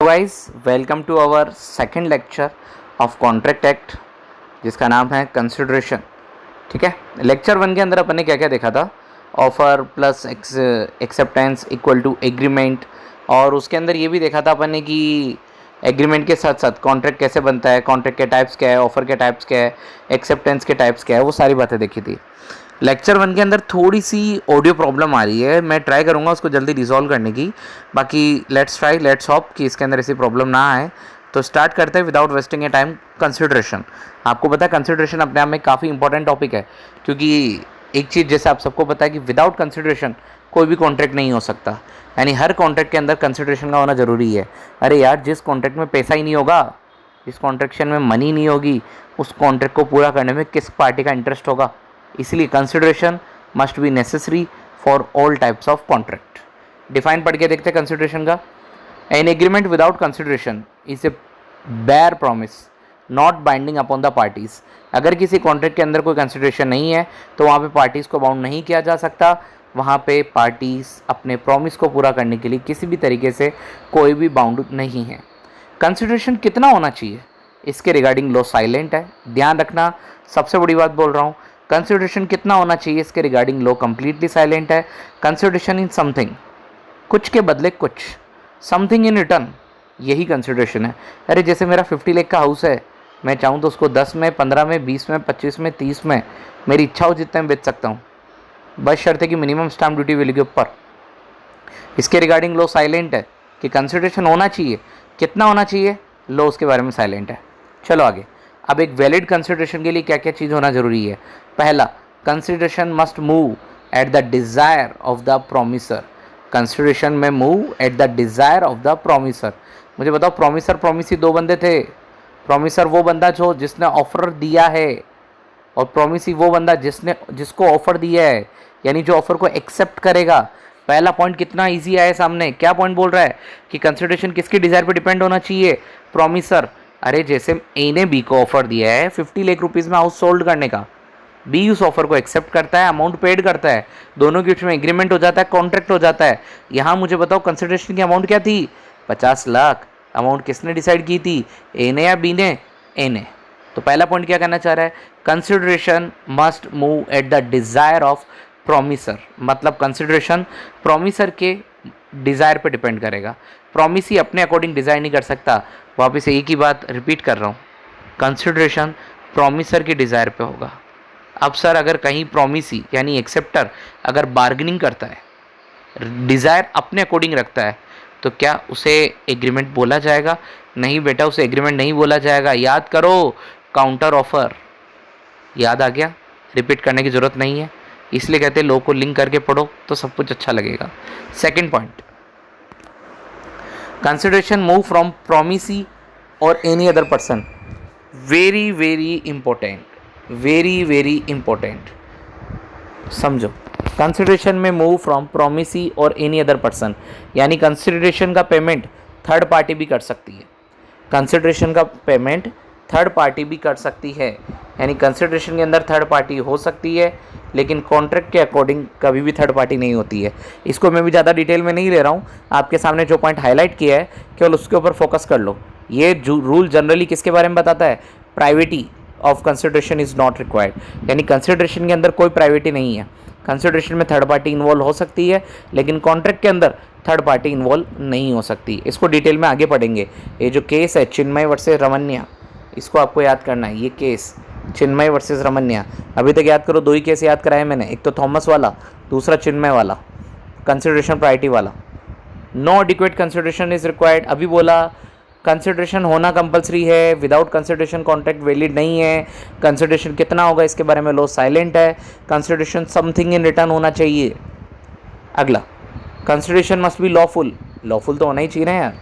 Guys, welcome to our second lecture of contract act जिसका नाम है कंसिडरेशन। ठीक है, लेक्चर 1 के अंदर अपन ने क्या क्या देखा था। Offer plus acceptance equal to agreement, और उसके अंदर ये भी देखा था अपन ने कि एग्रीमेंट के साथ साथ कॉन्ट्रैक्ट कैसे बनता है, कॉन्ट्रैक्ट के टाइप्स क्या है, ऑफर के टाइप्स क्या है, एक्सेप्टेंस के टाइप्स क्या है, वो सारी बातें देखी थी। लेक्चर 1 के अंदर थोड़ी सी ऑडियो प्रॉब्लम आ रही है, मैं ट्राई करूँगा उसको जल्दी रिजॉल्व करने की। बाकी लेट्स ट्राई, लेट्स होप कि इसके अंदर ऐसी प्रॉब्लम ना आए। तो स्टार्ट करते हैं विदाउट वेस्टिंग ए टाइम। कंसिडरेशन, आपको पता है कंसिडरेशन अपने आप में काफ़ी इंपॉर्टेंट टॉपिक है, क्योंकि एक चीज़ जैसे आप सबको पता है कि विदाउट कंसिडरेशन कोई भी कॉन्ट्रैक्ट नहीं हो सकता। यानी हर कॉन्ट्रैक्ट के अंदर कंसिडरेशन का होना ज़रूरी है। अरे यार, जिस कॉन्ट्रैक्ट में पैसा ही नहीं होगा, जिस कॉन्ट्रैक्शन में मनी नहीं होगी, उस कॉन्ट्रैक्ट को पूरा करने में किस पार्टी का इंटरेस्ट होगा। इसलिए consideration must be necessary for all types of contract. Define पढ़ के देखते हैं कंसिडरेशन का। An agreement without consideration is a bare promise not binding upon the parties. अगर किसी कॉन्ट्रैक्ट के अंदर कोई कंसिडरेशन नहीं है तो वहाँ पे पार्टीज़ को बाउंड नहीं किया जा सकता। वहाँ पे पार्टीज़ अपने प्रॉमिस को पूरा करने के लिए किसी भी तरीके से कोई भी बाउंड नहीं है। कंसिडरेशन कितना होना चाहिए, इसके रिगार्डिंग लॉ साइलेंट है, ध्यान रखना। सबसे बड़ी बात बोल रहा हूँ, कंसिडरेशन कितना होना चाहिए इसके रिगार्डिंग लॉ कंप्लीटली साइलेंट है। कंसिडरेशन इन समथिंग, कुछ के बदले कुछ, समथिंग इन रिटर्न, यही कंसिडरेशन है। अरे जैसे मेरा 50 लाख का हाउस है, मैं चाहूँ तो उसको 10 में, 15 में, 20 में, 25 में, 30 में, मेरी इच्छा हो जितने में बेच सकता हूँ, बस शर्त है कि मिनिमम स्टैम्प ड्यूटी वैल्यू के ऊपर। इसके रिगार्डिंग लॉ साइलेंट है कि कंसिडरेशन होना चाहिए, कितना होना चाहिए, लॉ उसके बारे में साइलेंट है। चलो आगे। अब एक वैलिड कंसिडरेशन के लिए क्या क्या चीज़ होना ज़रूरी है। पहला, consideration must move at the desire of the promisor. Consideration में move at the desire of the promisor. मुझे बताओ, प्रोमिसर प्रोमिसी दो बंदे थे। प्रोमिसर वो बंदा जो जिसने ऑफर दिया है, और प्रोमिसी वो बंदा जिसको ऑफर दिया है, यानी जो ऑफर को एक्सेप्ट करेगा। पहला पॉइंट कितना इजी आया सामने। क्या पॉइंट बोल रहा है कि कंसिडरेशन किसकी डिज़ायर पे डिपेंड होना चाहिए, प्रोमिसर। अरे जैसे ए ने बी को ऑफर दिया है 50 लाख रुपीज़ में हाउस सोल्ड करने का, बी उस ऑफर को एक्सेप्ट करता है, अमाउंट पेड करता है, दोनों के बीच में एग्रीमेंट हो जाता है, कॉन्ट्रैक्ट हो जाता है। यहाँ मुझे बताओ कंसिडरेशन की अमाउंट क्या थी, 50 लाख। अमाउंट किसने डिसाइड की थी, ए ने या बी ने, ए ने। तो पहला पॉइंट क्या करना चाह रहा है, consideration must move at the desire of promisor. मतलब कंसिडरेशन प्रोमिसर के डिज़ायर पे डिपेंड करेगा। प्रोमिसी अपने अकॉर्डिंग डिज़ायर नहीं कर सकता। वापस एक ही बात रिपीट कर रहा हूँ, कंसिडरेशन प्रोमिसर के डिज़ायर पे होगा। अब सर, अगर कहीं प्रोमिसी यानी एक्सेप्टर अगर बार्गेनिंग करता है, डिज़ायर अपने अकॉर्डिंग रखता है, तो क्या उसे एग्रीमेंट बोला जाएगा? नहीं बेटा, उसे एग्रीमेंट नहीं बोला जाएगा। याद करो, काउंटर ऑफर। याद आ गया, रिपीट करने की ज़रूरत नहीं है। इसलिए कहते हैं लॉ को लिंक करके पढ़ो तो सब कुछ अच्छा लगेगा। Second point, consideration move from promisee or any other person. Very very important, very very important, समझो। कंसिडरेशन में move from promisee or any other person, यानी कंसिडरेशन का पेमेंट थर्ड पार्टी भी कर सकती है। कंसिडरेशन का पेमेंट थर्ड पार्टी भी कर सकती है, यानी कंसिडरेशन के अंदर थर्ड पार्टी हो सकती है, लेकिन कॉन्ट्रैक्ट के अकॉर्डिंग कभी भी थर्ड पार्टी नहीं होती है। इसको मैं भी ज़्यादा डिटेल में नहीं ले रहा हूँ, आपके सामने जो पॉइंट हाईलाइट किया है केवल उसके ऊपर फोकस कर लो। ये रूल जनरली किसके बारे में बताता है, privity of consideration is not required, यानी कंसिडरेशन के अंदर कोई प्राइवेटी नहीं है। कंसिडरेशन में थर्ड पार्टी इन्वॉल्व हो सकती है, लेकिन कॉन्ट्रैक्ट के अंदर थर्ड पार्टी इन्वॉल्व नहीं हो सकती। इसको डिटेल में आगे पढ़ेंगे। ये जो केस है चिन्मय वर्सेस रमन्या, इसको आपको याद करना है। ये केस चिन्मय वर्सेस रमन्या, अभी तक याद करो, दो ही केस याद कराए मैंने, एक तो थॉमस वाला, दूसरा चिन्मय वाला, कंसिडरेशन प्रायोरिटी वाला। No adequate consideration is required, अभी बोला कंसिडरेशन होना कंपलसरी है, विदाउट कंसिडरेशन कॉन्ट्रैक्ट वैलिड नहीं है। कंसिडरेशन कितना होगा इसके बारे में लॉ साइलेंट है। कंसिडरेशन समथिंग इन रिटर्न होना चाहिए। अगला, consideration must B lawful, lawful तो होना ही चाहिए ना यार।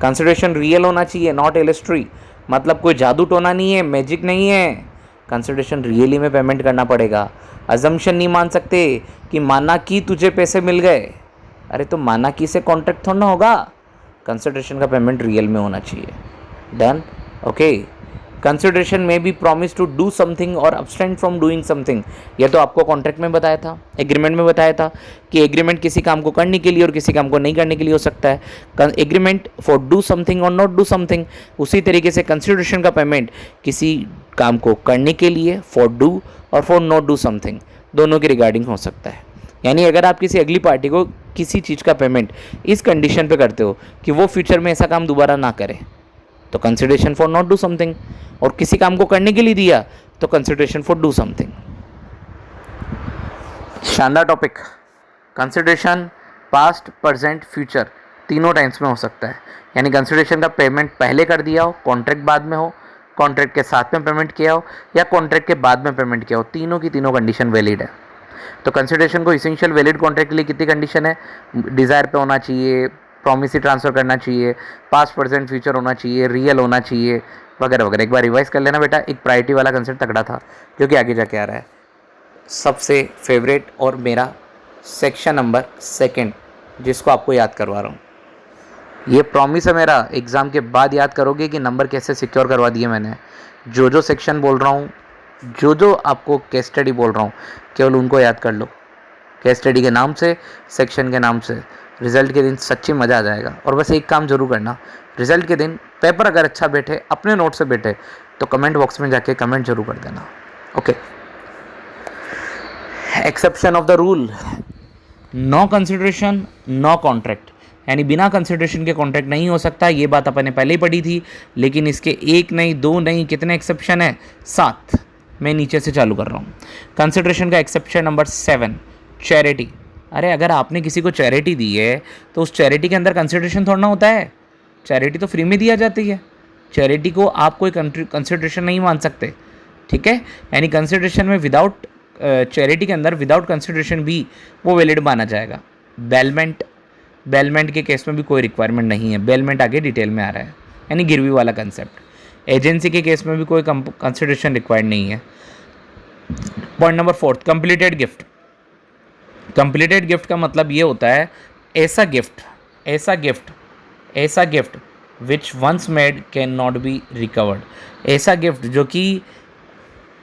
कंसिडरेशन रियल होना चाहिए, नॉट इलस्ट्री, मतलब कोई जादू टोना नहीं है, मैजिक नहीं है। कंसिडरेशन रियली में पेमेंट करना पड़ेगा। अजम्पशन नहीं मान सकते कि माना कि तुझे पैसे मिल गए। अरे तो माना कि से कॉन्ट्रैक्ट थोड़ा ना होगा। कंसिडरेशन का पेमेंट रियल में होना चाहिए। Done, okay. कंसिडरेशन में be promise to do something और अब्सटेंड फ्रॉम डूइंग समथिंग। ये तो आपको कॉन्ट्रैक्ट में बताया था, एग्रीमेंट में बताया था कि एग्रीमेंट किसी काम को करने के लिए और किसी काम को नहीं करने के लिए हो सकता है। एग्रीमेंट फॉर डू समथिंग और नॉट डू समथिंग। उसी तरीके से कंसिडरेशन का पेमेंट किसी काम को करने के लिए, फॉर डू और फॉर नॉट डू समथिंग, दोनों के रिगार्डिंग हो सकता है। यानी अगर आप किसी अगली पार्टी को किसी चीज़ का पेमेंट इस कंडीशन पे करते हो कि वो फ्यूचर में ऐसा काम दोबारा ना करे, तो consideration for not do something. और किसी काम को करने के लिए दिया तो कंसिडरेशन फॉर डू समथिंग। शानदार topic. Consideration past, present, future तीनों टाइम्स में हो सकता है। यानी कंसिडरेशन का पेमेंट पहले कर दिया हो, कॉन्ट्रैक्ट बाद में हो, कॉन्ट्रैक्ट के साथ में पेमेंट किया हो, या कॉन्ट्रैक्ट के बाद में पेमेंट किया हो, तीनों की तीनों कंडीशन वैलिड है। तो कंसिडरेशन को इसेंशियल वैलिड कॉन्ट्रैक्ट के लिए कितनी कंडीशन है? डिज़ायर पे होना चाहिए, प्रॉमिस ही ट्रांसफ़र करना चाहिए, पास्ट प्रेजेंट फ्यूचर होना चाहिए, रियल होना चाहिए, वगैरह वगैरह। एक बार रिवाइज कर लेना बेटा, एक प्रायोरिटी वाला कंसेप्ट तगड़ा था जो कि आगे जाके आ रहा है। सबसे फेवरेट और मेरा सेक्शन नंबर 2 जिसको आपको याद करवा रहा हूँ। ये प्रॉमिस है मेरा, एग्ज़ाम के बाद याद करोगे कि नंबर कैसे सिक्योर करवा दिए मैंने। जो सेक्शन बोल रहा हूँ, जो आपको केस स्टडी बोल रहा हूँ, केवल उनको याद कर लो। केस स्टडी के नाम से, सेक्शन के नाम से। रिज़ल्ट के दिन सच्ची मज़ा आ जाएगा। और बस एक काम जरूर करना, रिज़ल्ट के दिन पेपर अगर अच्छा बैठे, अपने नोट से बैठे, तो कमेंट बॉक्स में जाके कमेंट जरूर कर देना। Okay. Exception of the rule, no consideration no contract. यानी बिना कंसिडरेशन के कॉन्ट्रैक्ट नहीं हो सकता। ये बात अपन ने पहले ही पढ़ी थी, लेकिन इसके 1 नहीं 2 नहीं, कितने एक्सेप्शन है? 7। मैं नीचे से चालू कर रहा हूँ। कंसिडरेशन का एक्सेप्शन नंबर 7, चैरिटी। अरे अगर आपने किसी को चैरिटी दी है तो उस चैरिटी के अंदर कंसिडरेशन थोड़ा ना होता है। चैरिटी तो फ्री में दिया जाती है। चैरिटी को आप कोई कंसिडरेशन नहीं मान सकते, ठीक है। यानी कंसिडरेशन में विदाउट चैरिटी के अंदर विदाउट कंसिडरेशन भी वो वैलिड माना जाएगा। बेलमेंट के केस में भी कोई रिक्वायरमेंट नहीं है। बेलमेंट आगे डिटेल में आ रहा है, यानी गिरवी वाला कंसेप्ट। एजेंसी के केस में भी कोई कंसिडरेशन रिक्वायर्ड नहीं है। Point number 4, completed gift. Completed gift का मतलब ये होता है ऐसा gift which once made can not be recovered. ऐसा गिफ्ट जो कि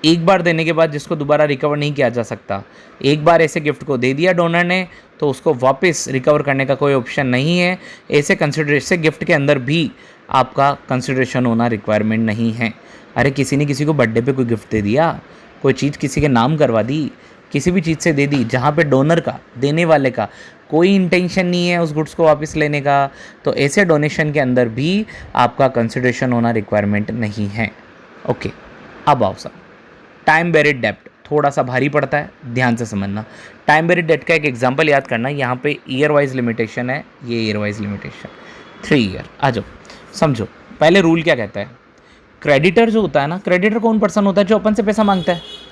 एक बार देने के बाद जिसको दोबारा रिकवर नहीं किया जा सकता। एक बार ऐसे गिफ्ट को दे दिया डोनर ने तो उसको वापस रिकवर करने का कोई ऑप्शन नहीं है। ऐसे गिफ्ट के अंदर भी आपका कंसिडरेशन होना रिक्वायरमेंट नहीं है। अरे किसी ने किसी को बर्थडे पे कोई गिफ्ट दे दिया, कोई चीज़ किसी के नाम करवा दी, किसी भी चीज़ से दे दी जहाँ पे डोनर का, देने वाले का कोई इंटेंशन नहीं है उस गुड्स को वापस लेने का, तो ऐसे डोनेशन के अंदर भी आपका कंसिडरेशन होना रिक्वायरमेंट नहीं है। ओके, अब आओ सर, टाइम बेरिड डेब्ट थोड़ा सा भारी पड़ता है, ध्यान से समझना। टाइम बेरिड डेब्ट का एक एग्जांपल याद करना। यहाँ पे ईयर वाइज लिमिटेशन है, ये ईयर वाइज लिमिटेशन 3 ईयर। आ जाओ समझो, पहले रूल क्या कहता है। क्रेडिटर जो होता है ना, क्रेडिटर कौन पर्सन होता है? जो अपन से पैसा मांगता है।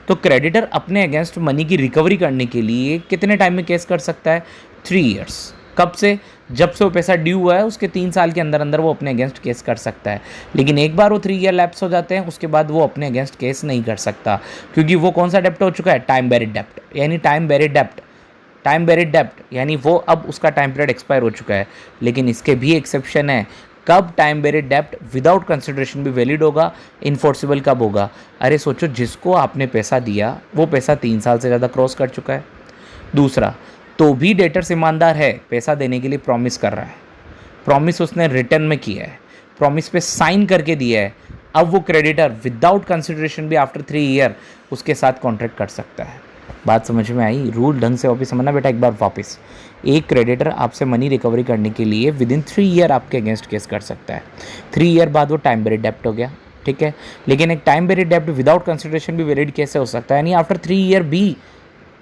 तो क्रेडिटर अपने अगेंस्ट मनी की रिकवरी करने के लिए कितने टाइम में केस कर सकता है? 3 ईयर्स। कब से? जब से वो पैसा ड्यू हुआ है उसके 3 साल के अंदर अंदर वो अपने अगेंस्ट केस कर सकता है। लेकिन एक बार वो 3 ईयर लैप्स हो जाते हैं उसके बाद वो अपने अगेंस्ट केस नहीं कर सकता, क्योंकि वो कौन सा डेप्ट हो चुका है? टाइम बेरिड डेप्ट। यानी टाइम बेरिड डेप्ट यानी वो अब उसका टाइम पीरियड एक्सपायर हो चुका है। लेकिन इसके भी एक्सेप्शन है। कब टाइम बेरिड डेप्ट विदाउट कंसिडरेशन भी वैलिड होगा, इन्फोर्सिबल कब होगा? अरे सोचो, जिसको आपने पैसा दिया वो पैसा 3 साल से ज़्यादा क्रॉस कर चुका है। दूसरा, तो भी डेटर्स ईमानदार है, पैसा देने के लिए प्रॉमिस कर रहा है, प्रॉमिस उसने रिटर्न में किया है, प्रॉमिस पे साइन करके दिया है। अब वो क्रेडिटर विदाउट कंसिडरेशन भी आफ्टर 3 ईयर उसके साथ कॉन्ट्रैक्ट कर सकता है। बात समझ में आई? रूल ढंग से वापस समझना बेटा एक बार वापस। एक क्रेडिटर आपसे मनी रिकवरी करने के लिए विद इन 3 ईयर आपके अगेंस्ट केस कर सकता है। 3 ईयर बाद वो टाइम बेरिड डेप्ट हो गया, ठीक है। लेकिन एक टाइम बेरिड डेप्ट विदाउट कंसिडरेशन भी वैलिड कैसे हो सकता है? यानी आफ्टर 3 ईयर भी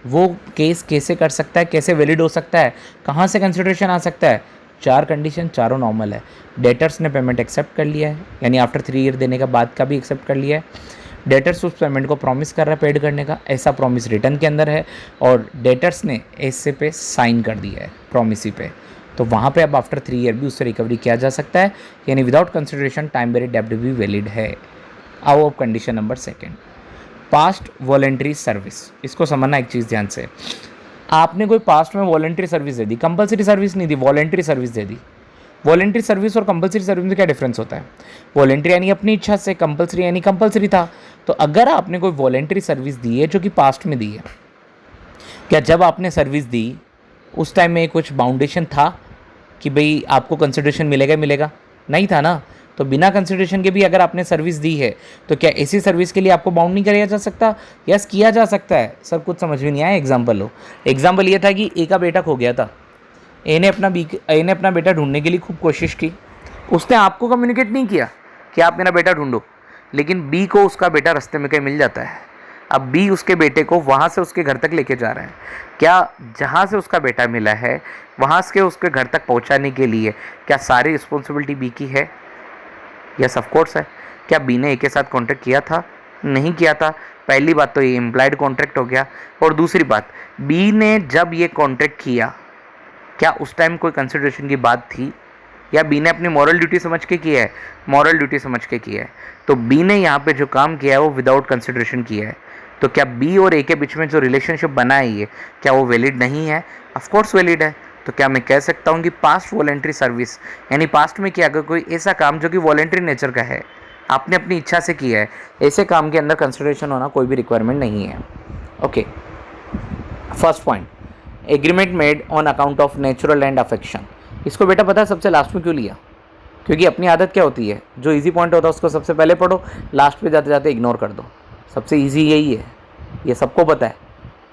वो केस कैसे कर सकता है, कैसे वैलिड हो सकता है, कहाँ से कंसिडरेशन आ सकता है? 4 कंडीशन, चारों नॉर्मल है। डेटर्स ने पेमेंट एक्सेप्ट कर लिया है, यानी आफ्टर 3 ईयर देने के बाद का भी एक्सेप्ट कर लिया है। डेटर्स उस पेमेंट को प्रॉमिस कर रहा है पेड करने का, ऐसा प्रॉमिस रिटर्न के अंदर है, और डेटर्स ने ऐसे पे साइन कर दिया है प्रॉमिसी पे, तो वहाँ पे अब आफ्टर 3 ईयर भी उससे रिकवरी किया जा सकता है। यानी विदाउट कंसिडरेशन टाइम बेरिड डेब्ट भी वैलिड है। आओ अब condition number 2, past voluntary service. इसको समझना एक चीज़ ध्यान से। आपने कोई पास्ट में वॉलेंट्री सर्विस दे दी, कंपलसरी सर्विस नहीं दी, वॉलेंट्री सर्विस दे दी, वॉलेंट्री सर्विस और कंपलसरी सर्विस में क्या डिफरेंस होता है? वॉलेंट्री यानी अपनी इच्छा से, कंपलसरी यानी कंपलसरी था। तो अगर आपने कोई वॉलेंट्री सर्विस दी है जो कि पास्ट में दी है, क्या जब आपने सर्विस दी उस टाइम में कुछ बाउंडेशन था कि भाई आपको कंसिडरेशन मिलेगा मिलेगा? नहीं था ना। तो बिना कंसिडरेशन के भी अगर आपने सर्विस दी है तो क्या ऐसी सर्विस के लिए आपको बाउंड नहीं किया जा सकता? यस, किया जा सकता है। सर कुछ समझ में नहीं आया, एग्जाम्पल लो। एग्जाम्पल ये था कि ए का बेटा खो गया था। ए ने अपना बेटा ढूंढने के लिए खूब कोशिश की। उसने आपको कम्युनिकेट नहीं किया कि आप मेरा बेटा ढूंढो, लेकिन बी को उसका बेटा रास्ते में कहीं मिल जाता है। अब बी उसके बेटे को वहाँ से उसके घर तक लेके जा रहा है। क्या जहाँ से उसका बेटा मिला है वहाँ से उसके घर तक पहुँचाने के लिए क्या सारी रिस्पॉन्सिबिलिटी बी की है? यस ऑफ कोर्स है। क्या बी ने ए के साथ कॉन्ट्रैक्ट किया था? नहीं किया था। पहली बात तो ये इम्प्लाइड कॉन्ट्रैक्ट हो गया। और दूसरी बात, बी ने जब ये कॉन्ट्रैक्ट किया क्या उस टाइम कोई कंसिडरेशन की बात थी, या बी ने अपनी मॉरल ड्यूटी समझ के किया है? मॉरल ड्यूटी समझ के किया है। तो बी ने यहाँ पे जो काम किया है वो विदाउट कंसिडरेशन किया है। तो क्या बी और ए के बीच में जो रिलेशनशिप बना है ये, क्या वो वैलिड नहीं है? ऑफ कोर्स वैलिड है। तो क्या मैं कह सकता हूँ कि पास्ट वॉलेंट्री सर्विस यानी पास्ट में किया अगर कोई ऐसा काम जो कि वॉलेंट्री नेचर का है, आपने अपनी इच्छा से किया है, ऐसे काम के अंदर कंसिडरेशन होना कोई भी रिक्वायरमेंट नहीं है। Okay, first point, agreement made on account of natural and affection. इसको बेटा पता है सबसे लास्ट में क्यों लिया? क्योंकि अपनी आदत क्या होती है, जो इजी पॉइंट होता है उसको सबसे पहले पढ़ो, लास्ट पे जाते जाते इग्नोर कर दो। सबसे इजी यही है, ये सबको पता है,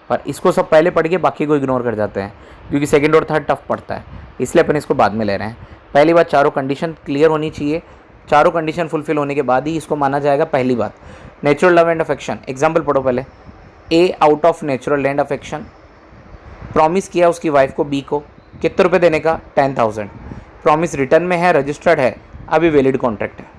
पर इसको सब पहले पढ़ के बाकी को इग्नोर कर जाते हैं, क्योंकि सेकंड और थर्ड टफ पड़ता है, इसलिए अपन इसको बाद में ले रहे हैं। पहली बात, चारों कंडीशन क्लियर होनी चाहिए। चारों कंडीशन फुलफिल होने के बाद ही इसको माना जाएगा। पहली बात, natural love and affection. Example पढ़ो पहले। A out of natural and affection promise किया उसकी वाइफ को बी को कितने रुपए देने का? 10,000। प्रॉमिस रिटर्न में है, रजिस्टर्ड है, अभी वैलिड कॉन्ट्रैक्ट है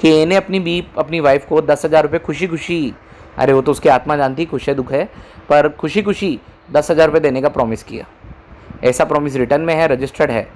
कि ए ने अपनी वाइफ को 10,000 रुपये खुशी खुशी, अरे वो तो उसकी आत्मा जानती खुश है दुख है, पर खुशी खुशी 10,000 रुपये देने का प्रॉमिस किया। ऐसा प्रॉमिस रिटर्न में है, रजिस्टर्ड है,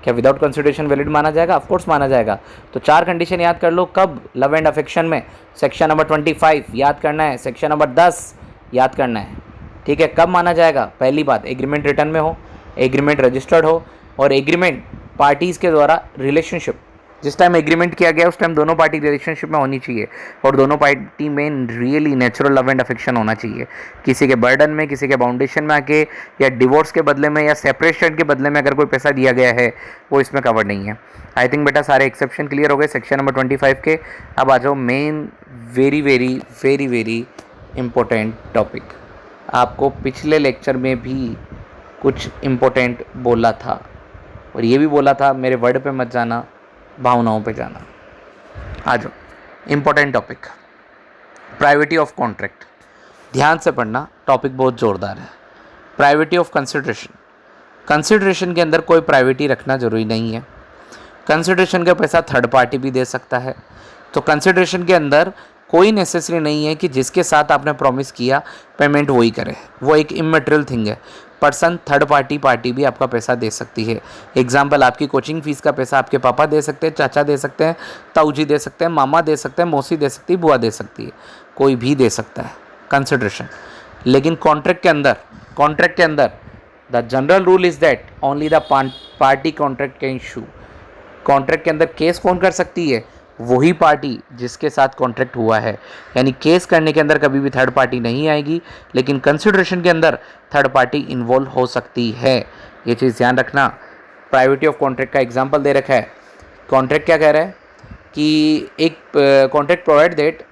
क्या विदाउट कंसिडरेशन वैलिड माना जाएगा? ऑफ कोर्स माना जाएगा। तो चार कंडीशन याद कर लो। कब? लव एंड अफेक्शन में सेक्शन नंबर 25 याद करना है, सेक्शन नंबर 10 याद करना है। ठीक है, कब माना जाएगा? पहली बात, एग्रीमेंट रिटर्न में हो, एग्रीमेंट रजिस्टर्ड हो, और एग्रीमेंट पार्टीज़ के द्वारा रिलेशनशिप, जिस टाइम एग्रीमेंट किया गया उस टाइम दोनों पार्टी रिलेशनशिप में होनी चाहिए, और दोनों पार्टी में really natural love and affection होना चाहिए। किसी के बर्डन में, किसी के बाउंडेशन में आके, या डिवोर्स के बदले में, या सेपरेशन के बदले में अगर कोई पैसा दिया गया है वो इसमें कवर नहीं है। आई थिंक बेटा सारे एक्सेप्शन क्लियर हो गए सेक्शन नंबर 25 के। अब आ जाओ main very very very very important topic. आपको पिछले लेक्चर में भी कुछ इम्पोर्टेंट बोला था, और ये भी बोला था मेरे वर्ड पे मत जाना, भावनाओं पे जाना। आ जाओ, इम्पोर्टेंट टॉपिक, प्राइवेटी ऑफ कॉन्ट्रैक्ट। ध्यान से पढ़ना, टॉपिक बहुत ज़ोरदार है। Privity of consideration. कंसिडरेशन के अंदर कोई प्राइवेटी रखना ज़रूरी नहीं है। कंसिडरेशन का पैसा थर्ड पार्टी भी दे सकता है। तो कंसिडरेशन के अंदर कोई नेसेसरी नहीं है कि जिसके साथ आपने प्रॉमिस किया पेमेंट वही करे, वो एक इमटेरियल थिंग है। पर्सन थर्ड पार्टी भी आपका पैसा दे सकती है। एग्जाम्पल, आपकी कोचिंग फीस का पैसा आपके पापा दे सकते हैं, चाचा दे सकते हैं, ताऊ जी दे सकते हैं, मामा दे सकते हैं, मौसी दे सकती है, बुआ दे सकती है, कोई भी दे सकता है कंसिडरेशन। लेकिन कॉन्ट्रैक्ट के अंदर the general rule is that only the party contract can issue. Contract के अंदर केस कौन कर सकती है? वही पार्टी जिसके साथ कॉन्ट्रैक्ट हुआ है। यानी केस करने के अंदर कभी भी थर्ड पार्टी नहीं आएगी, लेकिन कंसिडरेशन के अंदर थर्ड पार्टी इन्वॉल्व हो सकती है। ये चीज़ ध्यान रखना। प्राइवेटी ऑफ कॉन्ट्रैक्ट का एग्जांपल दे रखा है। कॉन्ट्रैक्ट क्या कह रहा है कि एक contract provide that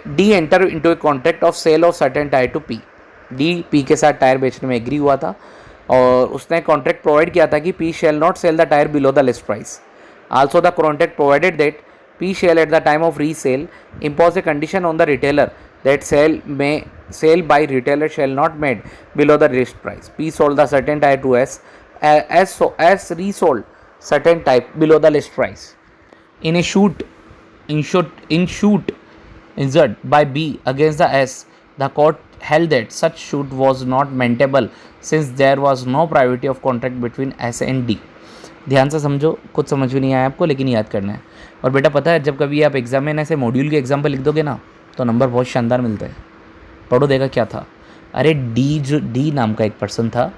D enter into a contract of sale of certain tyre to P. D P के साथ टायर बेचने में एग्री हुआ था, और उसने कॉन्ट्रैक्ट प्रोवाइड किया था कि P shall not sell the tyre below the list price. Also, the contract provided that P shall at the time of resale impose a condition on the retailer that sale by retailer shall not made below the list price. P sold the certain type to S as resold certain type below the list price. In a suit injured by B against the S, the court held that such suit was not maintainable since there was no privacy of contract between S and D. ध्यान से समझो, कुछ समझ भी नहीं आया आपको लेकिन याद करना है। और बेटा पता है, जब कभी आप एग्जाम में ऐसे मॉड्यूल के एग्जाम्पल लिख दोगे ना तो नंबर बहुत शानदार मिलते हैं। पढ़ो, देखा क्या था। अरे डी नाम का एक पर्सन था,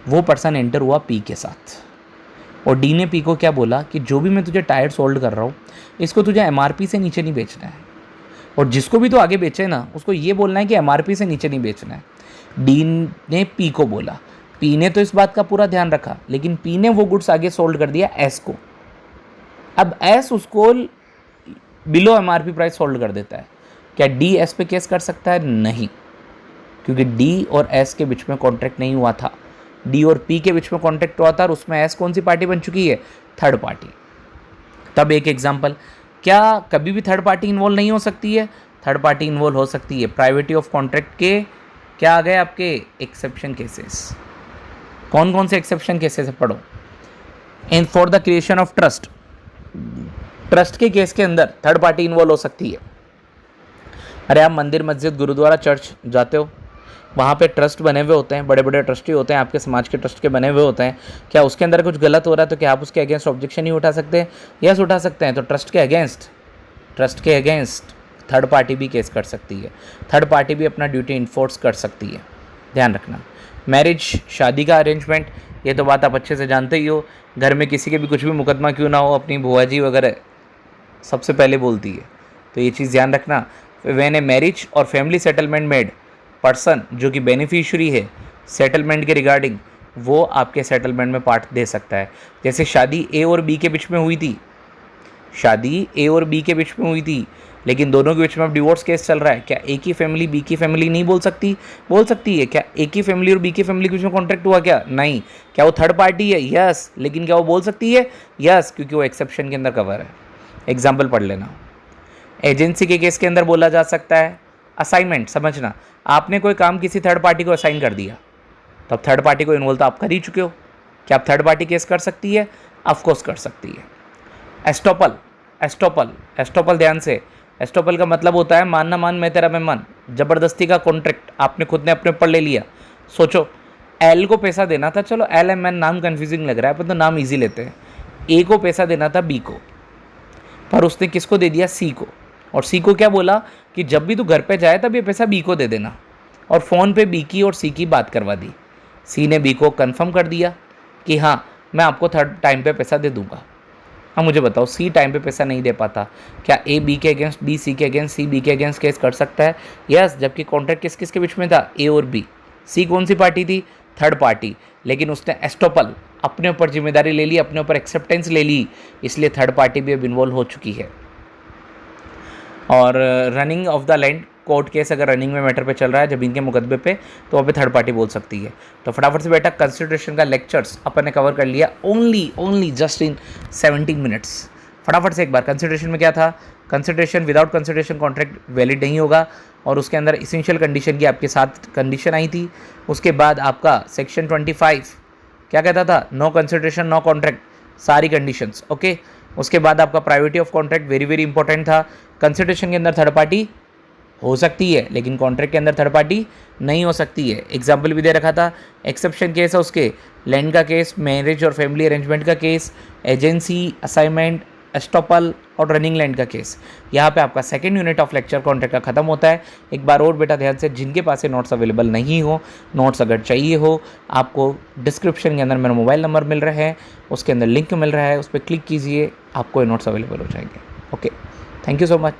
वो पर्सन एंटर हुआ पी के साथ। और डी ने पी को क्या बोला कि जो भी मैं तुझे टायर सोल्ड कर रहा हूँ इसको तुझे एमआरपी से नीचे नहीं बेचना है, और जिसको भी तो आगे बेचे ना उसको ये बोलना है कि एमआरपी से नीचे नहीं बेचना है। डी ने पी को बोला, पी ने तो इस बात का पूरा ध्यान रखा, लेकिन पी ने वो गुड्स आगे सोल्ड कर दिया एस को। अब एस उसको बिलो एमआरपी प्राइस सोल्ड कर देता है। क्या डी एस पे केस कर सकता है? नहीं, क्योंकि डी और एस के बीच में कॉन्ट्रैक्ट नहीं हुआ था, डी और पी के बीच में कॉन्ट्रैक्ट हुआ था, और उसमें एस कौन सी पार्टी बन चुकी है? Third party. तब एक एग्जांपल, क्या कभी भी थर्ड पार्टी इन्वॉल्व नहीं हो सकती है? थर्ड पार्टी इन्वॉल्व हो सकती है। प्राइवेटी ऑफ कॉन्ट्रैक्ट के क्या आ गए आपके एक्सेप्शन केसेस? कौन कौन से एक्सेप्शन केसेस है पढ़ो। And for the creation of trust, trust के केस के अंदर थर्ड पार्टी इन्वॉल्व हो सकती है। अरे आप मंदिर, मस्जिद, गुरुद्वारा, चर्च जाते हो, वहाँ पे ट्रस्ट बने हुए होते हैं, बड़े बड़े ट्रस्टी होते हैं, आपके समाज के ट्रस्ट के बने हुए होते हैं। क्या उसके अंदर कुछ गलत हो रहा है तो क्या आप उसके अगेंस्ट ऑब्जेक्शन नहीं उठा सकते? यस, उठा सकते हैं। तो ट्रस्ट के अगेंस्ट थर्ड पार्टी भी केस कर सकती है, थर्ड पार्टी भी अपना ड्यूटी इन्फोर्स कर सकती है, ध्यान रखना। मैरिज, शादी का अरेंजमेंट, ये तो बात आप अच्छे से जानते ही हो। घर में किसी के भी कुछ भी मुकदमा क्यों ना हो, अपनी बुआ जी वगैरह सबसे पहले बोलती है, तो ये चीज़ ध्यान रखना। व्हेन ए मैरिज और फैमिली सेटलमेंट मेड, पर्सन जो कि बेनिफिशियरी है सेटलमेंट के रिगार्डिंग, वो आपके सेटलमेंट में पार्ट दे सकता है। जैसे शादी ए और बी के बीच में हुई थी, शादी ए और बी के बीच में हुई थी, लेकिन दोनों के बीच में अब डिवोर्स केस चल रहा है। क्या ए की फैमिली बी की फैमिली नहीं बोल सकती? बोल सकती है। क्या ए की फैमिली और बी की फैमिली के बीच में कॉन्ट्रैक्ट हुआ? क्या नहीं। क्या वो थर्ड पार्टी है? यस। लेकिन क्या वो बोल सकती है? यस, क्योंकि वो एक्सेप्शन के अंदर कवर है। एग्जाम्पल पढ़ लेना। एजेंसी के केस के अंदर बोला जा सकता है। असाइनमेंट, समझना, आपने कोई काम किसी थर्ड पार्टी को असाइन कर दिया, तो अब थर्ड पार्टी को इन्वॉल्व तो आप कर ही चुके हो। क्या आप थर्ड पार्टी केस कर सकती है? ऑफकोर्स कर सकती है। एस्टोपल, एस्टोपल ध्यान से, एस्टोपल का मतलब होता है मान ना मान मैं तेरा मैं मान, ज़बरदस्ती का कॉन्ट्रैक्ट आपने खुद ने अपने ऊपर ले लिया। सोचो, एल को पैसा देना था, चलो एल एम एन नाम कन्फ्यूजिंग लग रहा है पर तो नाम ईजी लेते हैं। ए को पैसा देना था बी को, पर उसने किसको दे दिया? सी को। और सी को क्या बोला कि जब भी तू घर पे जाए तब ये पैसा बी को दे देना, और फ़ोन पे बी की और सी की बात करवा दी। सी ने बी को कंफर्म कर दिया कि हाँ मैं आपको थर्ड टाइम पे पैसा दे दूंगा। हाँ मुझे बताओ, सी टाइम पे पैसा नहीं दे पाता, क्या ए बी के अगेंस्ट, बी सी के अगेंस्ट, सी बी के अगेंस्ट केस कर सकता है? यस, जबकि कॉन्ट्रैक्ट किस किस के बीच में था? ए और बी। सी कौन सी पार्टी थी? Third party. लेकिन उसने एस्टोपल अपने ऊपर जिम्मेदारी ले ली, अपने ऊपर एक्सेप्टेंस ले ली, इसलिए थर्ड पार्टी भी अब इन्वॉल्व हो चुकी है। और running of the land, court case अगर रनिंग में मैटर पे चल रहा है जमीन के मुकदमे पे, तो वहाँ पे थर्ड पार्टी बोल सकती है। तो फटाफट से बेटा कंसिडरेशन का लेक्चर्स अपन ने कवर कर लिया ओनली जस्ट इन 17 मिनट्स। फटाफट से एक बार, कंसिडरेशन में क्या था? Consideration, without consideration contract valid नहीं होगा, और उसके अंदर इसेंशियल कंडीशन की आपके साथ कंडीशन आई थी। उसके बाद आपका सेक्शन 25 क्या कहता था? नो कंसिडरेशन नो कॉन्ट्रैक्ट, सारी कंडीशंस ओके। उसके बाद आपका privity of contract very very important था। कंसिडरेशन के अंदर थर्ड पार्टी हो सकती है, लेकिन कॉन्ट्रैक्ट के अंदर थर्ड पार्टी नहीं हो सकती है। एग्जाम्पल भी दे रखा था, एक्सेप्शन केस है उसके, लैंड का केस, मैरिज और फैमिली अरेंजमेंट का केस, एजेंसी, असाइनमेंट, एस्टोपल और रनिंग लैंड का केस। यहाँ पे आपका second unit of lecture contract का खत्म होता है। एक बार और बेटा ध्यान से, जिनके पास ये नोट्स अवेलेबल नहीं हो, नोट्स अगर चाहिए हो, आपको डिस्क्रिप्शन के अंदर मेरा मोबाइल नंबर मिल रहा है, उसके अंदर लिंक मिल रहा है, उस पर क्लिक कीजिए, आपको ये नोट्स अवेलेबल हो जाएंगे। Okay, thank you so much.